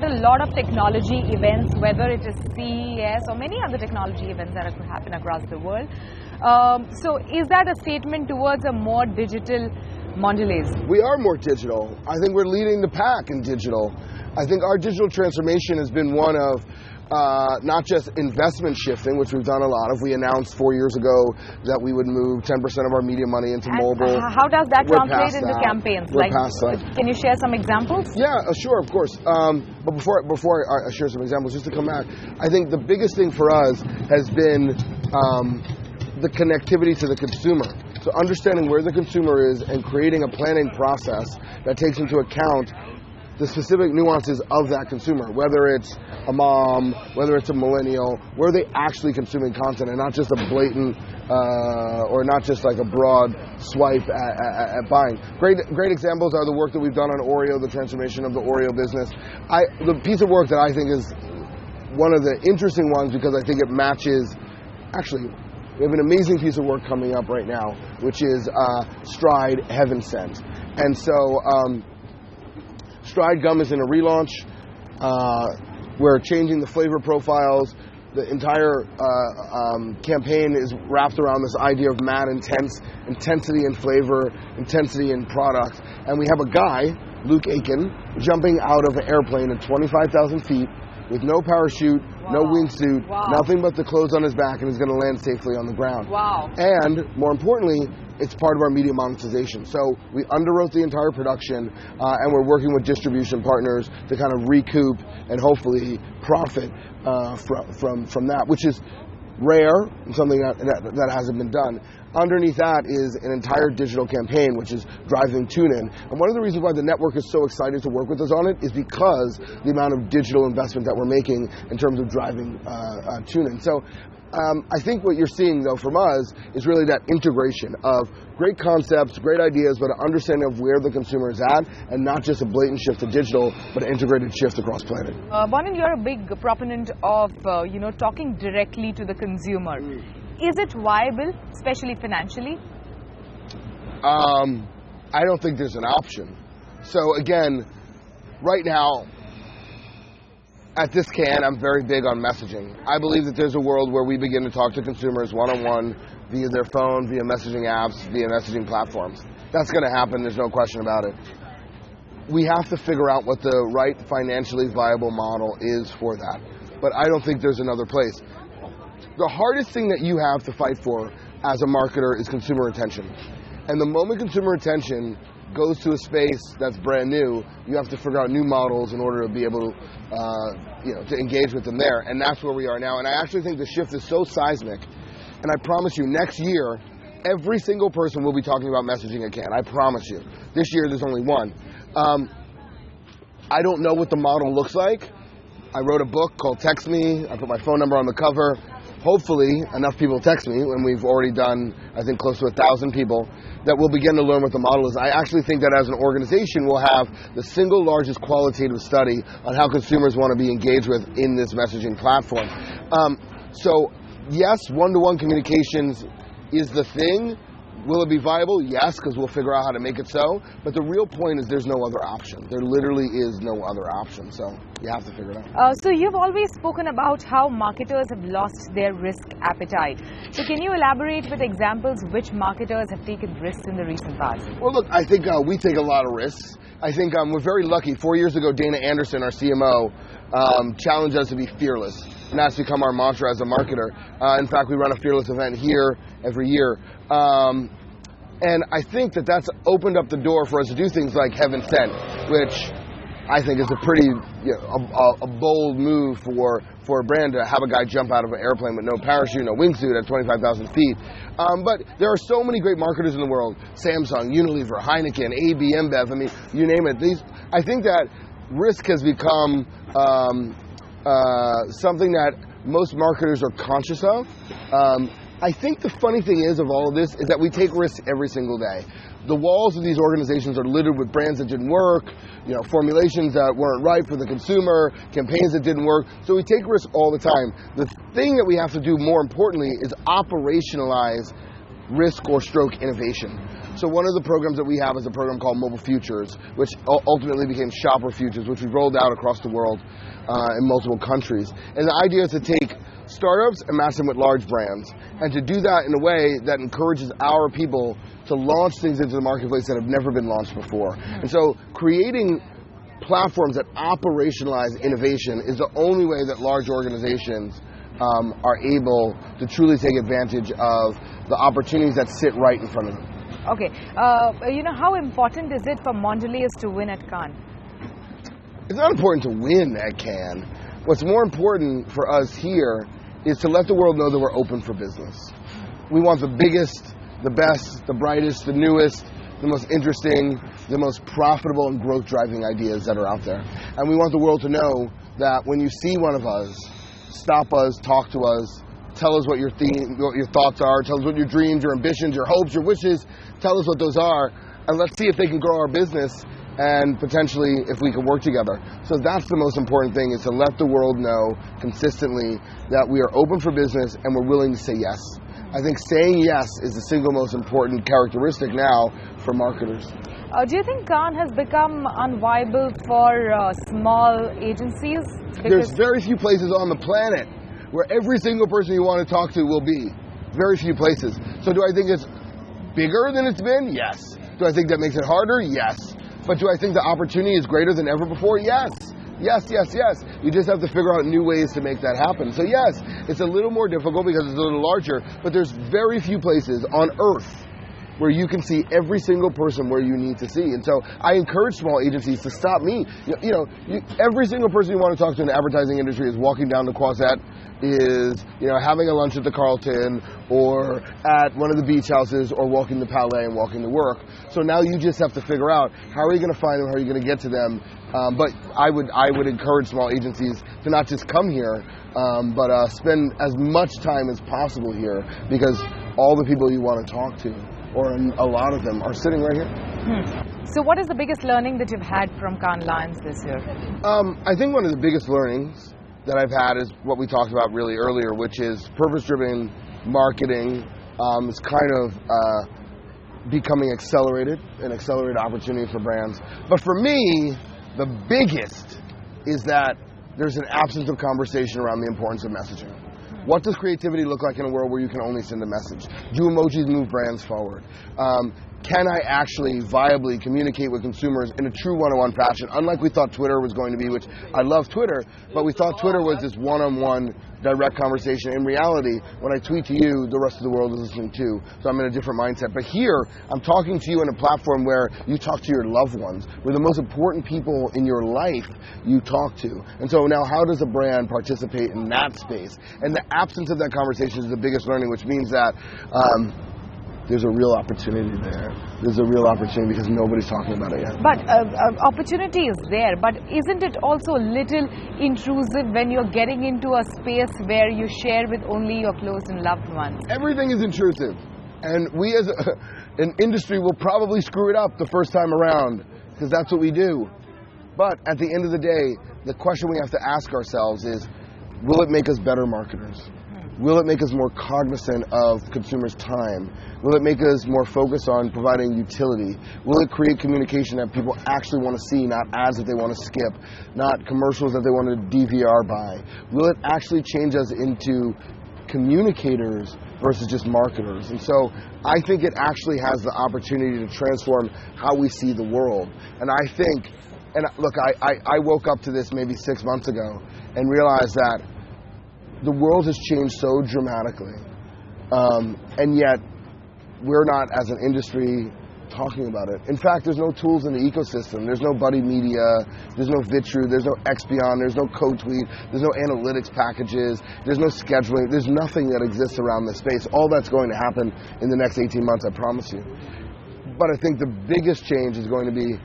at a lot of technology events, whether it is CES or many other technology events that happen across the world. So is that a statement towards a more digital Mondelez? We are more digital. I think we're leading the pack in digital. I think our digital transformation has been one of not just investment shifting, which we've done a lot of. We announced 4 years ago that we would move 10% of our media money into mobile. How does that translate into campaigns? We're past that. Can you share some examples? Yeah, sure, of course. But before I share some examples, just to come back, I think the biggest thing for us has been the connectivity to the consumer. So understanding where the consumer is and creating a planning process that takes into account the specific nuances of that consumer, whether it's a mom, whether it's a millennial, where are they actually consuming content and not just a blatant or not just like a broad swipe at buying. Great examples are the work that we've done on Oreo, the transformation of the Oreo business. The piece of work that I think is one of the interesting ones because I think it matches, actually, we have an amazing piece of work coming up right now, which is Stride Heaven Sent. And so Stride Gum is in a relaunch. We're changing the flavor profiles. The entire campaign is wrapped around this idea of mad intense, intensity in flavor, intensity in product. And we have a guy, Luke Aiken, jumping out of an airplane at 25,000 feet with no parachute, no wingsuit, nothing but the clothes on his back, and he's going to land safely on the ground. And more importantly, it's part of our media monetization. So we underwrote the entire production, and we're working with distribution partners to kind of recoup and hopefully profit from that, which is rare and something that hasn't been done. Underneath that is an entire digital campaign, which is driving tune-in. And one of the reasons why the network is so excited to work with us on it is because the amount of digital investment that we're making in terms of driving tune-in. So I think what you're seeing, though, from us is really that integration of great concepts, great ideas, but an understanding of where the consumer is at, and not just a blatant shift to digital, but an integrated shift across planet. Bonin, you're a big proponent of talking directly to the consumer. Is it viable, especially financially? I don't think there's an option. So again, right now, at this can, I'm very big on messaging. I believe that there's a world where we begin to talk to consumers one-on-one via their phone, via messaging apps, via messaging platforms. That's going to happen, there's no question about it. We have to figure out what the right financially viable model is for that. But I don't think there's another place. The hardest thing that you have to fight for as a marketer is consumer attention. And the moment consumer attention goes to a space that's brand new, you have to figure out new models in order to be able to engage with them there. And that's where we are now. And I actually think the shift is so seismic. And I promise you, next year, every single person will be talking about messaging at Cannes. I promise you. This year, there's only one. I don't know what the model looks like. I wrote a book called Text Me. I put my phone number on the cover. Hopefully, enough people text me, and we've already done, I think, close to 1,000 people, that we'll begin to learn what the model is. I actually think that as an organization, we'll have the single largest qualitative study on how consumers want to be engaged with in this messaging platform. So, yes, one-to-one communications is the thing. Will it be viable? Yes, because we'll figure out how to make it so. But the real point is there's no other option. There literally is no other option. So you have to figure it out. So you've always spoken about how marketers have lost their risk appetite. So can you elaborate with examples which marketers have taken risks in the recent past? Well, look, I think we take a lot of risks. I think we're very lucky. 4 years ago, Dana Anderson, our CMO, challenged us to be fearless. And that's become our mantra as a marketer. In fact, we run a fearless event here every year. And I think that that's opened up the door for us to do things like Heaven Sent, which I think is a pretty a bold move for a brand to have a guy jump out of an airplane with no parachute, no wingsuit at 25,000 feet. But there are so many great marketers in the world: Samsung, Unilever, Heineken, AB InBev. I mean, you name it. I think that risk has become something that most marketers are conscious of. I think the funny thing is of all of this is that we take risks every single day. The walls of these organizations are littered with brands that didn't work, formulations that weren't right for the consumer, campaigns that didn't work. So we take risks all the time. The thing that we have to do more importantly is operationalize risk or stroke innovation. So one of the programs that we have is a program called Mobile Futures, which ultimately became Shopper Futures, which we rolled out across the world in multiple countries. And the idea is to take startups and match them with large brands, and to do that in a way that encourages our people to launch things into the marketplace that have never been launched before. And so creating platforms that operationalize innovation is the only way that large organizations are able to truly take advantage of the opportunities that sit right in front of them. Okay, how important is it for Mondelez to win at Cannes? It's not important to win at Cannes. What's more important for us here is to let the world know that we're open for business. We want the biggest, the best, the brightest, the newest, the most interesting, the most profitable and growth-driving ideas that are out there. And we want the world to know that when you see one of us, stop us, talk to us, tell us what your thoughts are, tell us what your dreams, your ambitions, your hopes, your wishes, tell us what those are, and let's see if they can grow our business and potentially if we can work together. So that's the most important thing, is to let the world know consistently that we are open for business and we're willing to say yes. I think saying yes is the single most important characteristic now for marketers. Do you think Cannes has become unviable for small agencies? There's very few places on the planet where every single person you want to talk to will be. Very few places. So do I think it's bigger than it's been? Yes. Do I think that makes it harder? Yes. But do I think the opportunity is greater than ever before? Yes. Yes, yes, yes. You just have to figure out new ways to make that happen. So yes, it's a little more difficult because it's a little larger, but there's very few places on earth where you can see every single person where you need to see. And so I encourage small agencies to stop me. Every single person you want to talk to in the advertising industry is walking down the Croisette, is having a lunch at the Carlton, or at one of the beach houses, or walking the Palais and walking to work. So now you just have to figure out, how are you going to find them, how are you going to get to them? But I would encourage small agencies to not just come here, but spend as much time as possible here, because all the people you want to talk to, or a lot of them, are sitting right here. So what is the biggest learning that you've had from Cannes Lions this year? I think one of the biggest learnings that I've had is what we talked about really earlier, which is purpose-driven marketing is kind of becoming an accelerated opportunity for brands. But for me, the biggest is that there's an absence of conversation around the importance of messaging. What does creativity look like in a world where you can only send a message? Do emojis move brands forward? Can I actually viably communicate with consumers in a true one-on-one fashion? Unlike we thought Twitter was going to be, which I love Twitter, but we thought Twitter was this one-on-one direct conversation. In reality, when I tweet to you, the rest of the world is listening too. So I'm in a different mindset. But here, I'm talking to you on a platform where you talk to your loved ones, where the most important people in your life you talk to. And so now, how does a brand participate in that space? And the absence of that conversation is the biggest learning, which means that there's a real opportunity there. There's a real opportunity because nobody's talking about it yet. But opportunity is there, but isn't it also a little intrusive when you're getting into a space where you share with only your close and loved ones? Everything is intrusive. And we as an industry will probably screw it up the first time around, because that's what we do. But at the end of the day, the question we have to ask ourselves is, will it make us better marketers? Will it make us more cognizant of consumers' time? Will it make us more focused on providing utility? Will it create communication that people actually want to see, not ads that they want to skip, not commercials that they want to DVR by? Will it actually change us into communicators versus just marketers? And so I think it actually has the opportunity to transform how we see the world. And I think, and look, I woke up to this maybe 6 months ago and realized that the world has changed so dramatically, and yet we're not, as an industry, talking about it. In fact, there's no tools in the ecosystem. There's no Buddy Media, there's no Vitru, there's no Expion, there's no CodeTweet, there's no analytics packages, there's no scheduling, there's nothing that exists around this space. All that's going to happen in the next 18 months, I promise you. But I think the biggest change is going to be,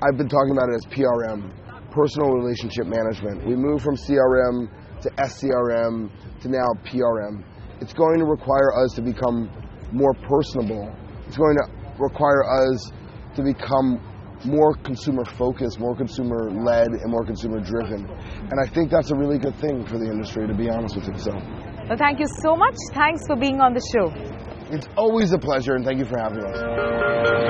I've been talking about it as PRM, personal relationship management. We move from CRM to SCRM to now PRM. It's going to require us to become more personable. It's going to require us to become more consumer focused, more consumer led, and more consumer driven. And I think that's a really good thing for the industry, to be honest with you. So, well, thank you so much. Thanks for being on the show. It's always a pleasure, and thank you for having us.